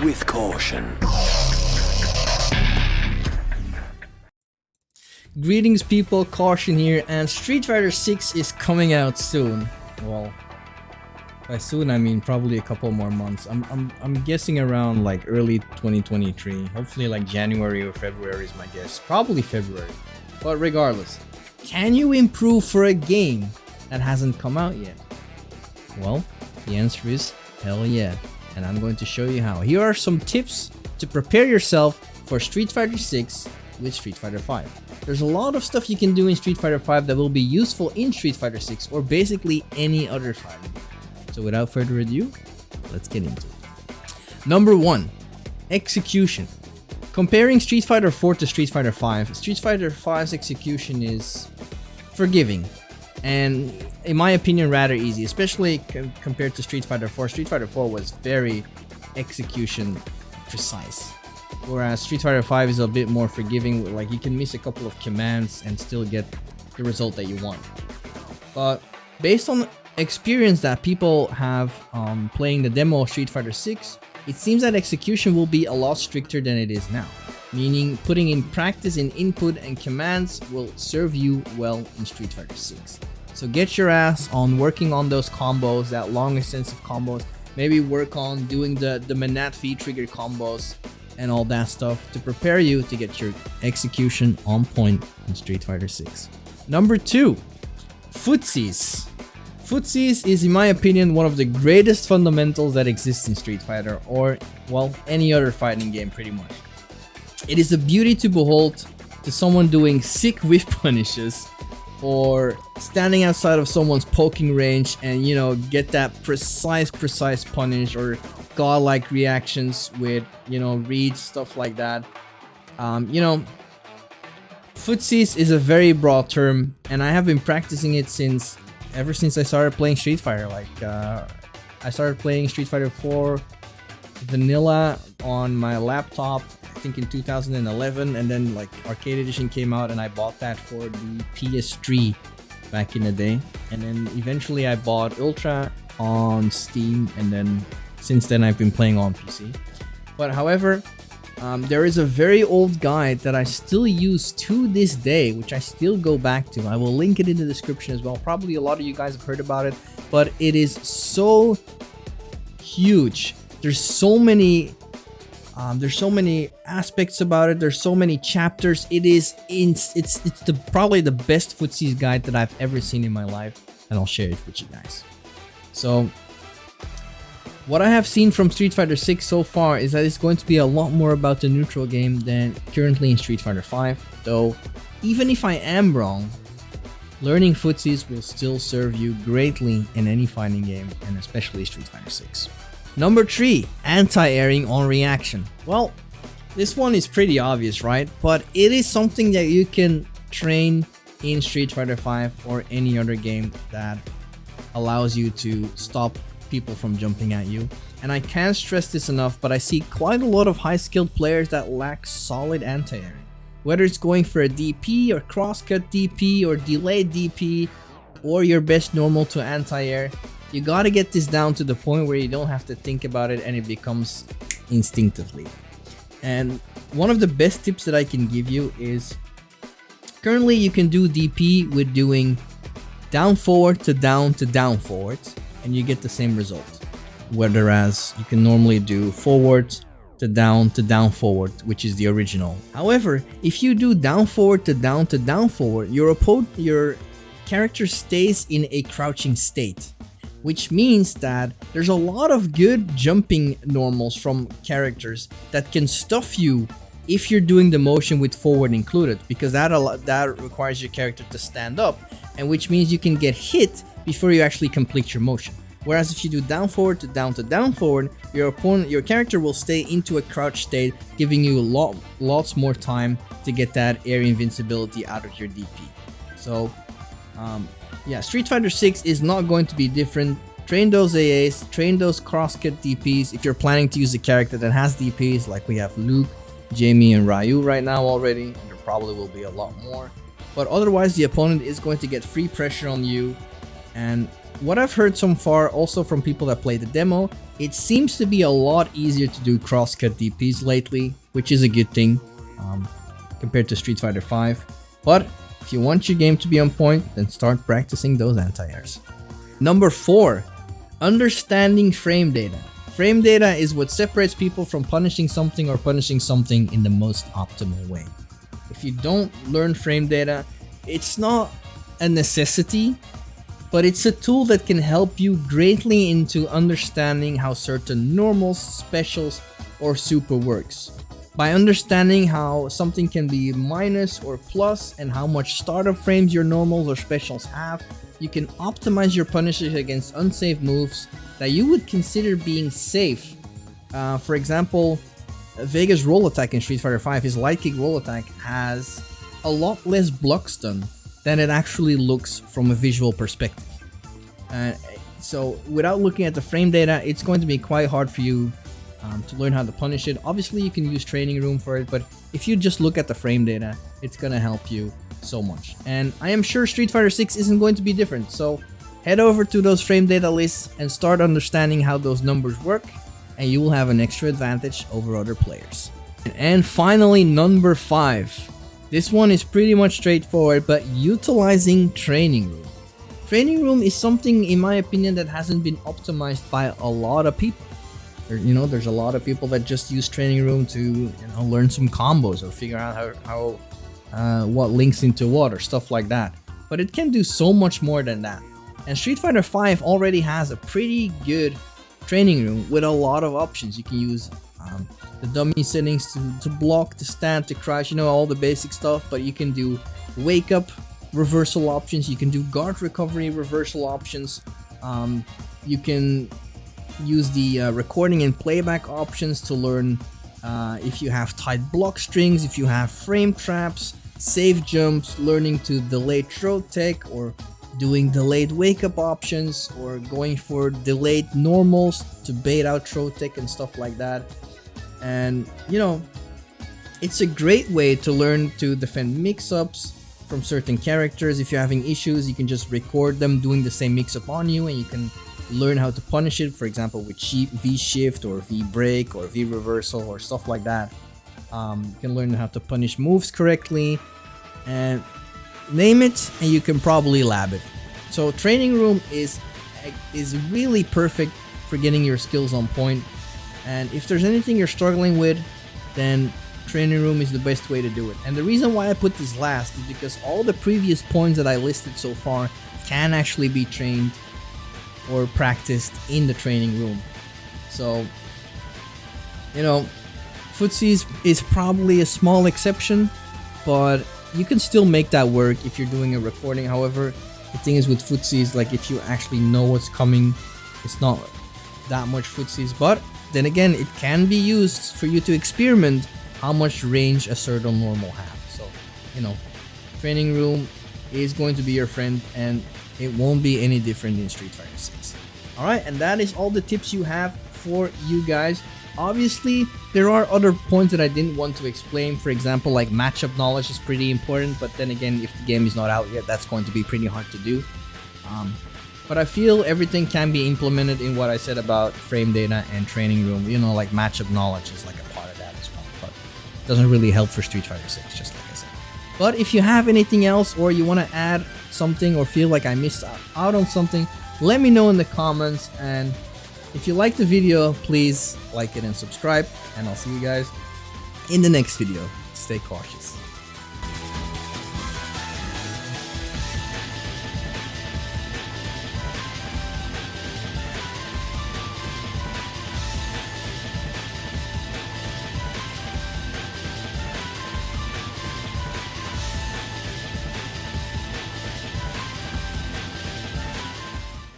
with caution. Greetings people, Caution here, and Street Fighter 6 is coming out soon. Well, by soon I mean probably a couple more months. I'm guessing around like early 2023. Hopefully like January or February is my guess. Probably February. But regardless, can you improve for a game that hasn't come out yet? Well, the answer is hell yeah. And I'm going to show you how. Here are some tips to prepare yourself for Street Fighter 6 with Street Fighter 5. There's a lot of stuff you can do in Street Fighter 5 that will be useful in Street Fighter 6 or basically any other fighting game. So without further ado, let's get into it. Number 1, execution. Comparing Street Fighter 4 to Street Fighter 5, Street Fighter 5's execution is forgiving and in my opinion rather easy, especially compared to Street Fighter 4. Street Fighter 4 was very execution precise, whereas Street Fighter 5 is a bit more forgiving. Like, you can miss a couple of commands and still get the result that you want. But based on experience that people have playing the demo of Street Fighter 6, it seems that execution will be a lot stricter than it is now, meaning putting in practice in input and commands will serve you well in Street Fighter 6. So get your ass on working on those combos, that long extensive combos. Maybe work on doing the Manat V-trigger combos and all that stuff to prepare you to get your execution on point in Street Fighter 6. Number 2, Footies. Footies is, in my opinion, one of the greatest fundamentals that exists in Street Fighter, or, well, any other fighting game pretty much. It is a beauty to behold to someone doing sick whiff punishes, or standing outside of someone's poking range and, you know, get that precise punish, or godlike reactions with, you know, reads, stuff like that. You know, Footies is a very broad term, and I have been practicing it ever since I started playing Street Fighter. Like, I started playing Street Fighter 4 vanilla on my laptop, I think in 2011, and then like Arcade Edition came out and I bought that for the PS3 back in the day, and then eventually I bought Ultra on Steam, and then since then I've been playing on PC. But however, there is a very old guide that I still use to this day, which I still go back to. I will link it in the description as well. Probably a lot of you guys have heard about it, but it is so huge. There's so many aspects about it. There's so many chapters. It's probably the best Footsies guide that I've ever seen in my life, and I'll share it with you guys. So what I have seen from Street Fighter 6 so far is that it's going to be a lot more about the neutral game than currently in Street Fighter 5, though even if I am wrong, learning Footsies will still serve you greatly in any fighting game, and especially Street Fighter 6. Number 3, anti-airing on reaction. Well, this one is pretty obvious, right? But it is something that you can train in Street Fighter 5 or any other game that allows you to stop people from jumping at you. And I can't stress this enough, but I see quite a lot of high-skilled players that lack solid anti-airing. Whether it's going for a DP or crosscut DP or delayed DP or your best normal to anti-air, you gotta get this down to the point where you don't have to think about it and it becomes instinctively. And one of the best tips that I can give you is, currently you can do DP with doing down forward to down forward, and you get the same result. Whereas you can normally do forward to down forward, which is the original. However, if you do down forward to down forward, your character stays in a crouching state, which means that there's a lot of good jumping normals from characters that can stuff you if you're doing the motion with forward included, because that requires your character to stand up, and which means you can get hit before you actually complete your motion. Whereas if you do down forward to down forward, your character will stay into a crouch state, giving you lots more time to get that air invincibility out of your DP. So yeah, Street Fighter 6 is not going to be different. Train those AAs, train those crosscut DPs if you're planning to use a character that has DPs, like we have Luke, Jamie, and Ryu right now already, and there probably will be a lot more. But otherwise, the opponent is going to get free pressure on you, and what I've heard so far, also from people that play the demo, it seems to be a lot easier to do crosscut DPs lately, which is a good thing compared to Street Fighter V. But if you want your game to be on point, then start practicing those anti-airs. Number 4, understanding frame data. Frame data is what separates people from punishing something or punishing something in the most optimal way. If you don't learn frame data, it's not a necessity, but it's a tool that can help you greatly into understanding how certain normals, specials, or super works. By understanding how something can be minus or plus and how much startup frames your normals or specials have, you can optimize your punishes against unsafe moves that you would consider being safe. For example, Vega's roll attack in Street Fighter V, his light kick roll attack, has a lot less block stun than it actually looks from a visual perspective. So without looking at the frame data, it's going to be quite hard for you to learn how to punish it. Obviously you can use training room for it, but if you just look at the frame data, it's going to help you so much. And I am sure Street Fighter 6 isn't going to be different, so head over to those frame data lists and start understanding how those numbers work, and you will have an extra advantage over other players. And finally, number 5. This one is pretty much straightforward, but utilizing training room. Training room is something, in my opinion, that hasn't been optimized by a lot of people. There's a lot of people that just use training room to learn some combos or figure out how what links into what or stuff like that. But it can do so much more than that. And Street Fighter V already has a pretty good training room with a lot of options. You can use the dummy settings to block, to stand, to crouch, all the basic stuff. But you can do wake up reversal options, you can do guard recovery reversal options, you can use the recording and playback options to learn if you have tight block strings, if you have frame traps, safe jumps, learning to delay throw tech, or doing delayed wake up options, or going for delayed normals to bait out throw tech and stuff like that. And it's a great way to learn to defend mix-ups from certain characters. If you're having issues, you can just record them doing the same mix-up on you, and you can learn how to punish it, for example with V-shift or V-break or V-reversal or stuff like that. You can learn how to punish moves correctly, and name it, and you can probably lab it. So training room is really perfect for getting your skills on point. And if there's anything you're struggling with, then training room is the best way to do it. And the reason why I put this last is because all the previous points that I listed so far can actually be trained or practiced in the training room. So, Footies is probably a small exception, but you can still make that work if you're doing a recording. However, the thing is with Footies, like if you actually know what's coming, it's not that much Footies. But then again, it can be used for you to experiment how much range a certain normal have. So, training room is going to be your friend, and it won't be any different in Street Fighter 6. Alright, and that is all the tips you have for you guys. Obviously, there are other points that I didn't want to explain. For example, like matchup knowledge is pretty important, but then again, if the game is not out yet, that's going to be pretty hard to do. But I feel everything can be implemented in what I said about frame data and training room. Like matchup knowledge is like a part of that as well, but it doesn't really help for Street Fighter 6, just like I said. But if you have anything else, or you want to add something, or feel like I missed out on something, let me know in the comments. And if you like the video, please like it and subscribe, and I'll see you guys in the next video. Stay cautious.